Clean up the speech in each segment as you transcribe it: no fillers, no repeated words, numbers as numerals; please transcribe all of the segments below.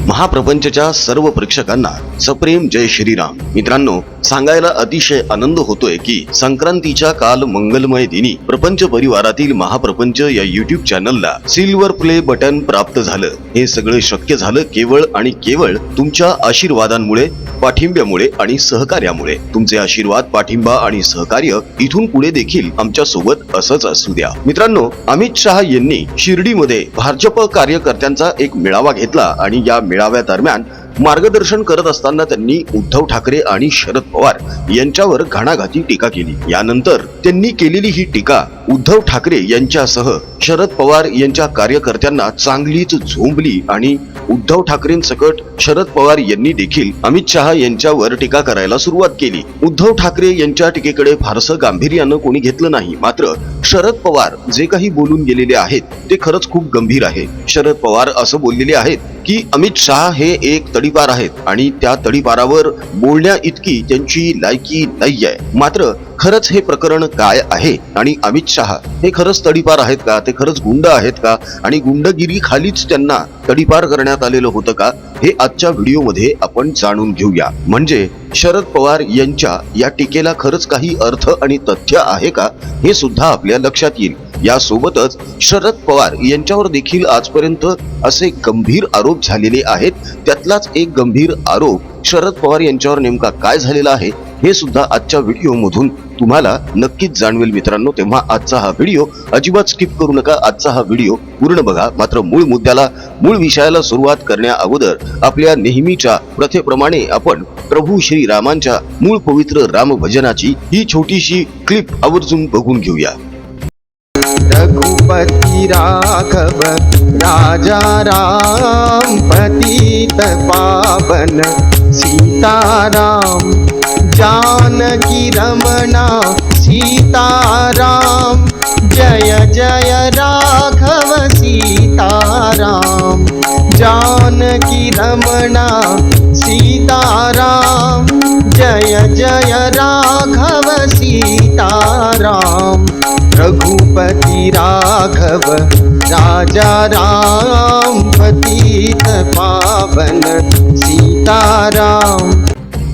महाप्रपंचच्या सर्व प्रेक्षकांना सप्रेम जय श्रीराम। मित्रांनो, सांगायला अतिशय आनंद होतोय की संक्रांतीच्या काल मंगलमय दिनी प्रपंच परिवारातील महाप्रपंच या YouTube चॅनलला सिल्वर प्ले बटन प्राप्त झालं। हे सगळे शक्य झालं केवळ आणि केवळ तुमच्या आशीर्वादांमुळे, पाठिंब्यामुळे आणि सहकार्यामुळे। तुमचे आशीर्वाद, पाठिंबा आणि सहकार्य इथून पुढे देखील आमच्या सोबत असंच असू द्या। मित्रांनो, अमित शहा यांनी शिर्डीमध्ये भाजप कार्यकर्त्यांचा एक मेळावा घेतला आणि या मेळाव्यादरम्यान मार्गदर्शन करत असताना त्यांनी उद्धव ठाकरे आणि शरद पवार यांच्यावर घणाघाती टीका केली। यानंतर त्यांनी केलेली ही टीका उद्धव ठाकरे यांच्यासह शरद पवार यांच्या कार्यकर्त्यांना चांगलीच झोंबली आणि उद्धव ठाकरेंसकट शरद पवार यांनी देखील अमित शहा यांच्यावर टीका करायला सुरुवात केली। उद्धव ठाकरे यांच्या टीकेकडे फारसं गांभीर्यानं कोणी घेतलं नाही, मात्र शरद पवार जे काही बोलून गेलेले आहेत ते खरंच खूप गंभीर आहे। शरद पवार असं बोललेले आहेत की अमित शहा हे एक तडीपार आहेत आणि त्या तडीपारावर बोलण्या इतकी त्यांची लायकी नाहीये। मात्र खरंच हे प्रकरण काय आहे आणि अमित शहा हे खरंच तडीपार आहेत का, ते खरंच गुंड आहेत का आणि गुंडगिरी खालीच त्यांना तडीपार करण्यात आलेलं होतं का, हे आजच्या व्हिडिओमध्ये आपण जाणून घेऊया। म्हणजे शरद पवार यांच्या या टीकेला खरंच काही अर्थ आणि तथ्य आहे का, हे सुद्धा आपल्या लक्षात येईल। यासोबतच शरद पवार यांच्यावर देखील आजपर्यंत असे गंभीर आरोप झालेले आहेत। त्यातलाच एक गंभीर आरोप शरद पवार यांच्यावर नेमका काय झालेला आहे हे सुद्धा आजच्या व्हिडिओ मधून तुम्हाला नक्कीच जाणवेल। मित्रांनो, तेव्हा आजचा हा व्हिडिओ अजिबात स्किप करू नका, आजचा हा व्हिडिओ पूर्ण बघा। मात्र मूळ मुद्द्याला, मूळ विषयाला सुरुवात करण्या अगोदर आपल्या नेहमीच्या प्रथेप्रमाणे आपण प्रभू श्री रामांच्या मूळ पवित्र राम भजनाची ही छोटीशी क्लिप आवर्जून बघून घेऊया। रघुपति राघव राजा राम, पतित पावन सीताराम, जानकी रमणा सीताराम, जय जय राघव सीताराम, जानकी रमणा सीताराम, जय जय राघव सीताराम, रघुपति राघव राजा राम, पतित पावन सीताराम।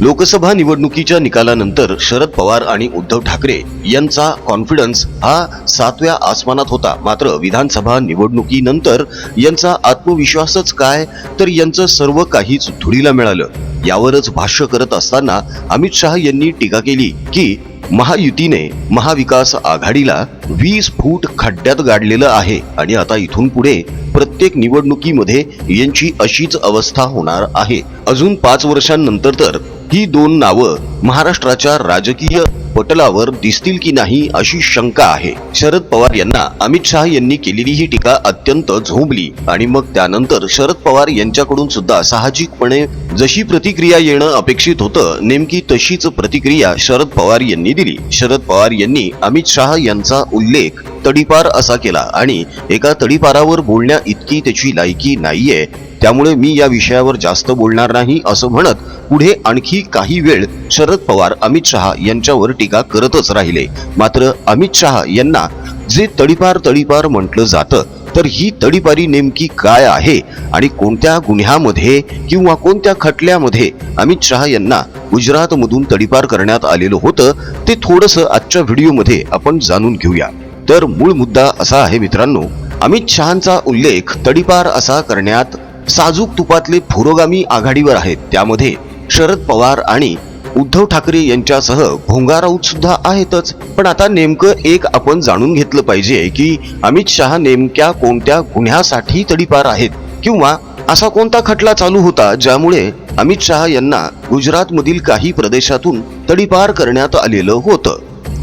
लोकसभा निवडणुकीच्या निकालानंतर शरद पवार आणि उद्धव ठाकरे यांचा कॉन्फिडन्स हा 7व्या आसमानात होता। मात्र विधानसभा निवडणुकीनंतर यांचा आत्मविश्वासच काय, तर यांचं सर्व काहीच धुळीला मिळालं। यावरच भाष्य करत असताना अमित शहा यांनी टीका केली की महायुतीने महाविकास आघाडीला 20 फूट खड्ड्यात गाडलेलं आहे आणि आता इथून पुढे प्रत्येक निवडणुकीमध्ये यांची अशीच अवस्था होणार आहे। अजून 5 वर्षांनंतर तर ही दोन नावं महाराष्ट्राच्या राजकीय पटलावर दिसतील की नाही अशी शंका आहे। शरद पवार यांना अमित शहा यांनी केलेली ही टीका अत्यंत झोंबली आणि मग त्यानंतर शरद पवार यांच्याकडून सुद्धा साहजिकपणे जशी प्रतिक्रिया येणं अपेक्षित होतं, नेमकी तशीच प्रतिक्रिया शरद पवार यांनी दिली। शरद पवार यांनी अमित शहा यांचा उल्लेख तडीपार असा केला आणि एका तडीपारावर बोलण्या इतकी त्याची लायकी नाहीये, त्यामुळे मी या विषयावर जास्त बोलणार नाही असं म्हणत पुढे आणखी काही वेळ शरद पवार अमित शहा यांच्यावर टीका करतच राहिले। मात्र अमित शहा यांना जे तडीपार म्हटलं जातं, तर ही तडीपारी नेमकी काय आहे आणि कोणत्या गुन्ह्यामध्ये किंवा कोणत्या खटल्यामध्ये अमित शहा यांना गुजरातमधून तडीपार करण्यात आलेलं होतं, ते थोडंसं आजच्या व्हिडिओमध्ये आपण जाणून घेऊया। तर मूळ मुद्दा असा आहे मित्रांनो, अमित शहांचा उल्लेख तडीपार असा करण्यात साजूक तुपातले पुरोगामी आघाडीवर आहेत। त्यामध्ये शरद पवार आणि उद्धव ठाकरे यांच्यासह भोंगा राऊत सुद्धा आहेतच। पण आता नेमकं एक आपण जाणून घेतलं पाहिजे की अमित शहा नेमक्या कोणत्या गुन्ह्यासाठी तडीपार आहेत किंवा असा कोणता खटला चालू होता ज्यामुळे अमित शहा यांना गुजरातमधील काही प्रदेशातून तडीपार करण्यात आलेलं होतं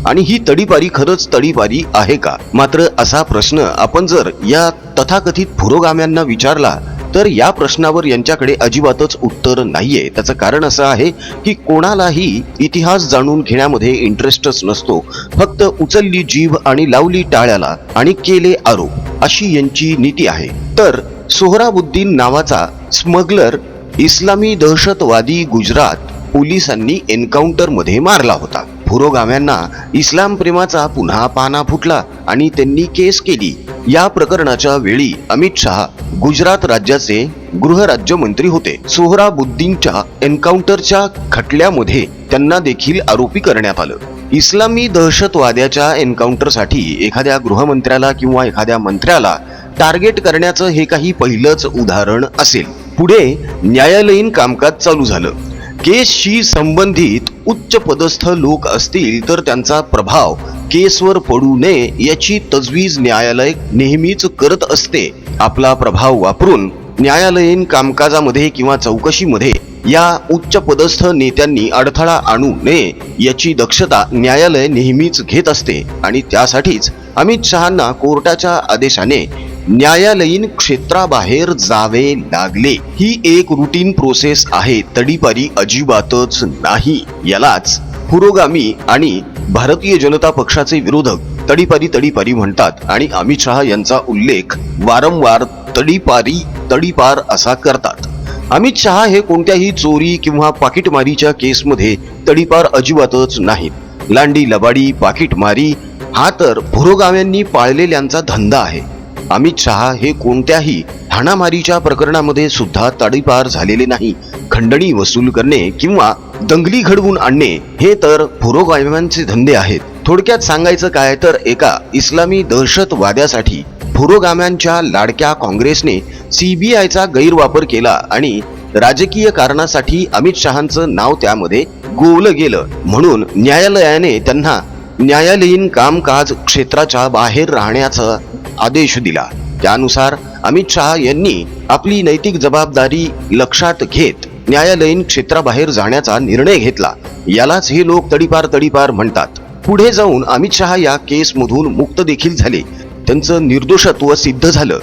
आणि ही तडीपारी खरंच तडीपारी आहे का। मात्र असा प्रश्न आपण जर या तथाकथित पुरोगाम्यांना विचारला तर या प्रश्नावर यांच्याकडे अजिबातच उत्तर नाहीये। त्याचं कारण असं आहे की कोणालाही इतिहास जाणून घेण्यामध्ये इंटरेस्टच नसतो, फक्त उचलली जीभ आणि लावली टाळ्याला आणि केले आरोप, अशी यांची नीती आहे। तर सोहराबुद्दीन नावाचा स्मगलर इस्लामी दहशतवादी गुजरात पोलिसांनी एन्काउंटर मध्ये मारला होता। पुरोगाम्यांना इस्लाम प्रेमाचा पुन्हा पाना फुटला आणि त्यांनी केस केली. या प्रकरणाच्या वेळी अमित शहा गुजरात राज्याचे गृहराज्यमंत्री होते. सोहराबुद्दीनच्या एन्काउंटरच्या खटल्यामध्ये त्यांना देखील आरोपी करण्यात आलं. इस्लामी दहशतवाद्याच्या एन्काउंटरसाठी एखाद्या गृहमंत्र्याला किंवा एखाद्या मंत्र्याला टार्गेट करण्याचं हे काही पहिलंच उदाहरण असेल. पुढे न्यायालयीन कामकाज चालू झालं. केसशी संबंधित उच्च पदस्थ लोक असतील तर त्यांचा प्रभाव केसवर पडू नये याची तजवीज न्यायालय नेहमीच करत असते. आपला प्रभाव वापरून न्यायालयीन कामकाजामध्ये किंवा चौकशीमध्ये या उच्च पदस्थ नेत्यांनी अडथळा आणू नये याची दक्षता न्यायालय नेहमीच घेत असते आणि त्यासाठीच अमित शहांना कोर्टाच्या आदेशाने न्यायालयीन क्षेत्राबाहेर जावे लागले. ही एक रुटीन प्रोसेस आहे, तडीपारी अजिबातच नाही. यालाच पुरोगामी आणि भारतीय जनता पक्षाचे विरोधक तडीपारी म्हणतात आणि अमित शहा यांचा उल्लेख वारंवार तडीपार असा करतात. अमित शहा हे कोणत्याही चोरी किंवा पाकिटमारीच्या केसमध्ये तडीपार अजिबातच नाहीत. लांडी लबाडी पाकिटमारी हा तर पुरोगाम्यांनी पाळलेल्यांचा धंदा आहे. अमित शहा हे कोणत्याही हाणामारीच्या प्रकरणामध्ये सुद्धा तडीपार झालेले नाही. खंडणी वसूल करणे किंवा दंगली घडवून आणणे हे तर पुरोगाम्यांचे धंदे आहेत. थोडक्यात सांगायचं काय तर एका इस्लामी दहशतवाद्यासाठी पुरोगाम्यांच्या लाडक्या काँग्रेसने CBIचा गैरवापर केला आणि राजकीय कारणासाठी अमित शहांचं नाव त्यामध्ये गोवलं गेलं. म्हणून न्यायालयाने त्यांना न्यायालयीन कामकाज क्षेत्राच्या बाहेर राहण्याचा आदेश दिला. त्यानुसार अमित शहा यांनी आपली नैतिक जबाबदारी लक्षात घेत न्यायालयीन क्षेत्राबाहेर जाण्याचा निर्णय घेतला. यालाच हे लोक तडीपार म्हणतात. पुढे जाऊन अमित शहा या केसमधून मुक्त देखील झाले. त्यांचं निर्दोषत्व सिद्ध झालं.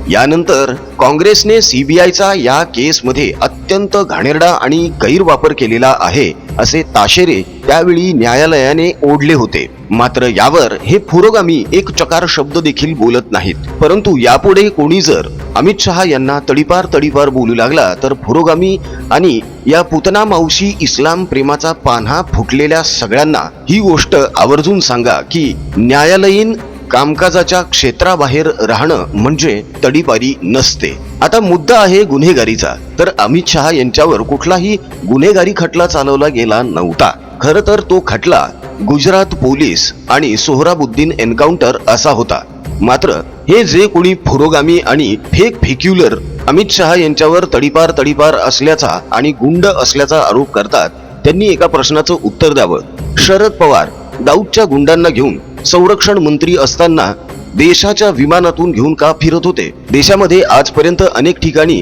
यानंतर काँग्रेसने CBIचा या केसमध्ये अत्यंत घाणेरडा आणि गैरवापर केलेला आहे असे ताशेरे त्यावेळी न्यायालयाने ओढले होते. मात्र यावर हे पुरोगामी एक चकार शब्द देखील बोलत नाहीत. परंतु यापुढे कोणी जर अमित शहा यांना तडीपार बोलू लागला तर पुरोगामी आणि या पुतना मावशी इस्लाम प्रेमाचा पान्हा फुटलेल्या सगळ्यांना ही गोष्ट आवर्जून सांगा की न्यायालयीन कामकाजाच्या क्षेत्राबाहेर राहणं म्हणजे तडीपारी नसते. आता मुद्दा आहे गुन्हेगारीचा. तर अमित शहा यांच्यावर कुठलाही गुन्हेगारी खटला चालवला गेला नव्हता. खरं तर तो खटला गुजरात पोलीस आणि सोहराबुद्दीन एन्काउंटर असा होता. मात्र हे जे कोणी पुरोगामी आणि फेक्युलर अमित शहा यांच्यावर तडीपार असल्याचा आणि गुंड असल्याचा आरोप करतात त्यांनी एका प्रश्नाचं उत्तर द्यावं. शरद पवार दाऊदच्या गुंडांना घेऊन संरक्षण मंत्री असताना देशाच्या विमानातून घेऊन का फिरत होते? देशामध्ये आजपर्यंत अनेक ठिकाणी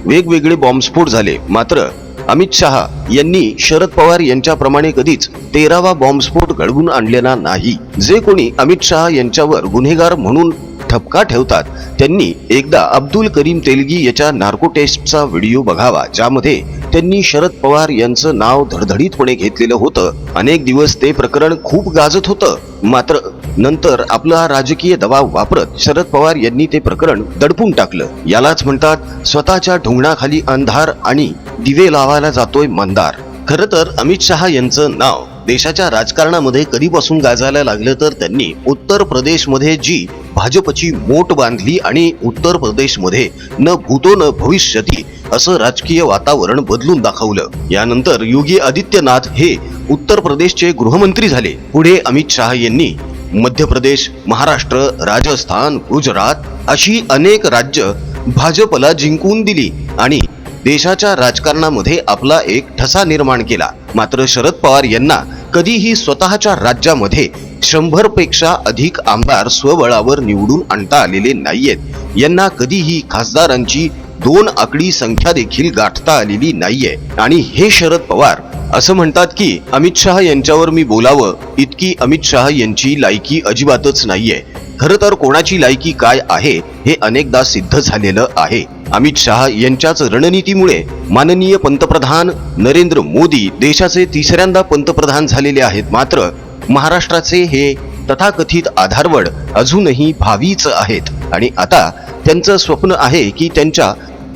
वेगवेगळे बॉम्बस्फोट झाले. मात्र अमित शहा यांनी शरद पवार यांच्याप्रमाणे कधीच 13वा बॉम्बस्फोट घडवून आणलेला नाही. जे कोणी अमित शहा यांच्यावर गुन्हेगार म्हणून ठपका ठेवतात त्यांनी एकदा अब्दुल करीम तेलगी याच्या नार्को टेस्टचा व्हिडिओ बघावा, ज्यामध्ये त्यांनी शरद पवार यांचं नाव धडधडीतपणे घेतलेलं होतं. अनेक दिवस ते प्रकरण खूप गाजत होतं. मात्र नंतर आपला राजकीय दबाव वापरत शरद पवार यांनी ते प्रकरण दडपून टाकलं. यालाच म्हणतात स्वतःच्या ढोंगणाखाली अंधार आणि दिवे लावायला जातोय मंदार. खरं तर अमित शहा यांचं नाव देशाच्या राजकारणामध्ये कधीपासून गाजायला लागलं तर त्यांनी उत्तर प्रदेशमध्ये जी भाजपची मोट बांधली आणि उत्तर प्रदेशमध्ये न भूतो न भविष्यती असं राजकीय वातावरण बदलून दाखवलं. यानंतर योगी आदित्यनाथ हे उत्तर प्रदेशचे गृहमंत्री झाले. पुढे अमित शहा यांनी मध्य प्रदेश, महाराष्ट्र, राजस्थान, गुजरात अशी अनेक राज्य भाजपला जिंकून दिली आणि देशाच्या राजकारणामध्ये आपला एक ठसा निर्माण केला. मात्र शरद पवार यांना कधीही स्वतःच्या राज्यामध्ये 100 पेक्षा अधिक आमदार स्वबळावर निवडून आणता आलेले नाहीयेत. यांना कधीही खासदारांची 2 आकडी संख्या देखील गाठता आलेली नाहीये. आणि हे शरद पवार असं म्हणतात की अमित शहा यांच्यावर मी बोलावं इतकी अमित शहा यांची लायकी अजिबातच नाहीये. खरं तर कोणाची लायकी काय आहे हे अनेकदा सिद्ध झालेलं आहे. अमित शहा यांच्याच रणनीतीमुळे माननीय पंतप्रधान नरेंद्र मोदी देशाचे 3ऱ्यांदा पंतप्रधान झालेले आहेत. मात्र महाराष्ट्राचे हे तथाकथित आधारवड अजूनही भावीच आहेत आणि आता त्यांचं स्वप्न आहे की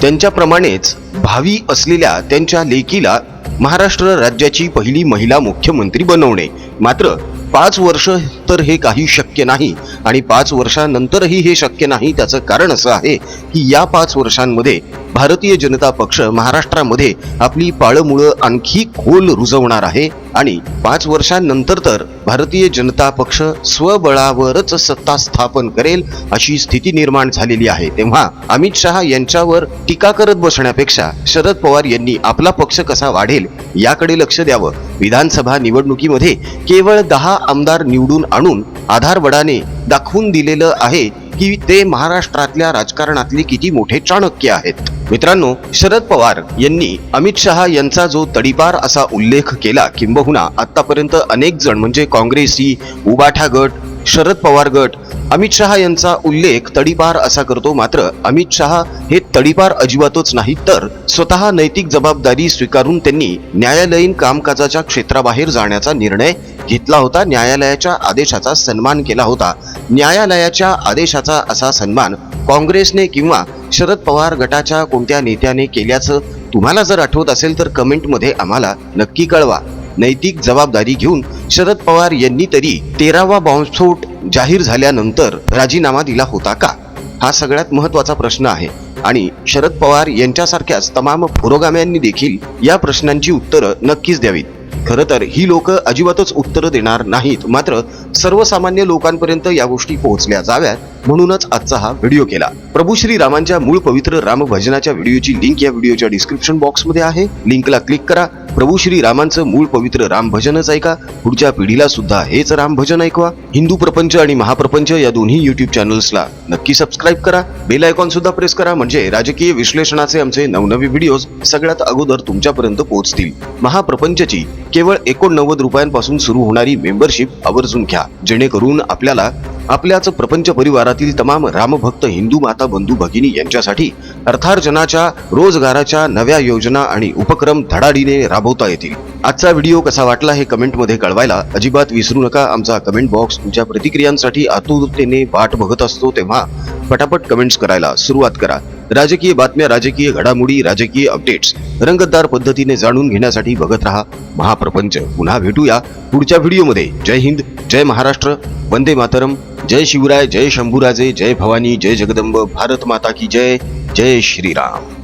त्यांच्याप्रमाणेच भावी असलेल्या त्यांच्या लेकीला महाराष्ट्र राज्याची पहिली महिला मुख्यमंत्री बनवणे. मात्र 5 वर्ष तर हे काही शक्य नाही आणि 5 वर्षानंतरही हे शक्य नाही. त्याचं कारण असं आहे की या 5 वर्षांमध्ये भारतीय जनता पक्ष महाराष्ट्रामध्ये आपली पाळंमुळं आणखी खोल रुजवणार आहे आणि 5 वर्षांनंतर तर भारतीय जनता पक्ष स्वबळावरच सत्ता स्थापन करेल अशी स्थिती निर्माण झालेली आहे. तेव्हा अमित शहा यांच्यावर टीका करत बसण्यापेक्षा शरद पवार यांनी आपला पक्ष कसा वाढेल याकडे लक्ष द्यावं. विधानसभा निवडणुकीमध्ये केवळ 10 आमदार निवडून आणून आधारबळाने दाखवून दिलेलं आहे की ते महाराष्ट्रातल्या राजकारणातले किती मोठे चाणक्य आहेत. मित्रांनो, शरद पवार यांनी अमित शहा यांचा जो तडीपार असा उल्लेख केला, किंबहुना आतापर्यंत अनेक जण म्हणजे काँग्रेसी, उबाठा गट, शरद पवार गट अमित शहा यांचा उल्लेख तडीपार असा करतो. मात्र अमित शहा हे तडीपार अजिबातच नाही, तर स्वतः नैतिक जबाबदारी स्वीकारून त्यांनी न्यायालयीन कामकाजाच्या क्षेत्राबाहेर जाण्याचा निर्णय घेतला होता. न्यायालयाच्या आदेशाचा सन्मान केला होता. न्यायालयाच्या आदेशाचा असा सन्मान काँग्रेसने किंवा शरद पवार गटाच्या कोणत्या नेत्याने केल्याचं तुम्हाला जर आठवत असेल तर कमेंटमध्ये आम्हाला नक्की कळवा. नैतिक जबाबदारी घेऊन शरद पवार यांनी तरी 13वा बॉम्बस्फोट जाहीर झाल्यानंतर राजीनामा दिला होता का? हा सगळ्यात महत्त्वाचा प्रश्न आहे आणि शरद पवार यांच्यासारख्याच तमाम पुरोगाम्यांनी देखील या प्रश्नांची उत्तरं नक्कीच द्यावीत. खरं तर ही लोक अजिबातच उत्तरं देणार नाहीत, मात्र सर्वसामान्य लोकांपर्यंत या गोष्टी पोहोचल्या जाव्यात म्हणूनच आजचा हा व्हिडिओ केला. प्रभू श्री रामांच्या मूळ पवित्र राम भजनाच्या व्हिडिओची लिंक या व्हिडिओच्या डिस्क्रिप्शन बॉक्समध्ये आहे. लिंकला क्लिक करा. प्रभू श्री रामांचं मूळ पवित्र राम भजनच ऐका. पुढच्या पिढीला सुद्धा हेच राम भजन ऐकवा. हिंदू प्रपंच आणि महाप्रपंच या दोन्ही युट्यूब चॅनल्सला नक्की सबस्क्राईब करा. बेल आयकॉन सुद्धा प्रेस करा, म्हणजे राजकीय विश्लेषणाचे आमचे नवनवे व्हिडिओज सगळ्यात अगोदर तुमच्यापर्यंत पोहोचतील. महाप्रपंचची केवळ 89 रुपयांपासून सुरू होणारी मेंबरशिप आवर्जून घ्या, जेणेकरून आपल्याला आपल्याच प्रपंच परिवारातील तमाम रामभक्त हिंदू माता बंधू भगिनी यांच्यासाठी अर्थार्जनाच्या, रोजगाराच्या नव्या योजना आणि उपक्रम धडाडीने राबवता येतील. आजचा व्हिडिओ कसा वाटला हे कमेंटमध्ये कळवायला अजिबात विसरू नका. आमचा कमेंट बॉक्स तुमच्या प्रतिक्रियांसाठी आतुरतेने वाट बघत असतो, तेव्हा पटापट कमेंट्स करायला सुरुवात करा. राजकीय बातम्या, राजकीय घडामोडी, राजकीय अपडेट्स रंगतदार पद्धतीने जाणून घेण्यासाठी बघत रहा महाप्रपंच. पुन्हा भेटूया पुढच्या व्हिडिओमध्ये. जय हिंद, जय महाराष्ट्र, वंदे मातरम, जय शिवराय, जय शंभूराजे, जय भवानी, जय जगदंब, भारत माता की जय, जय श्रीराम.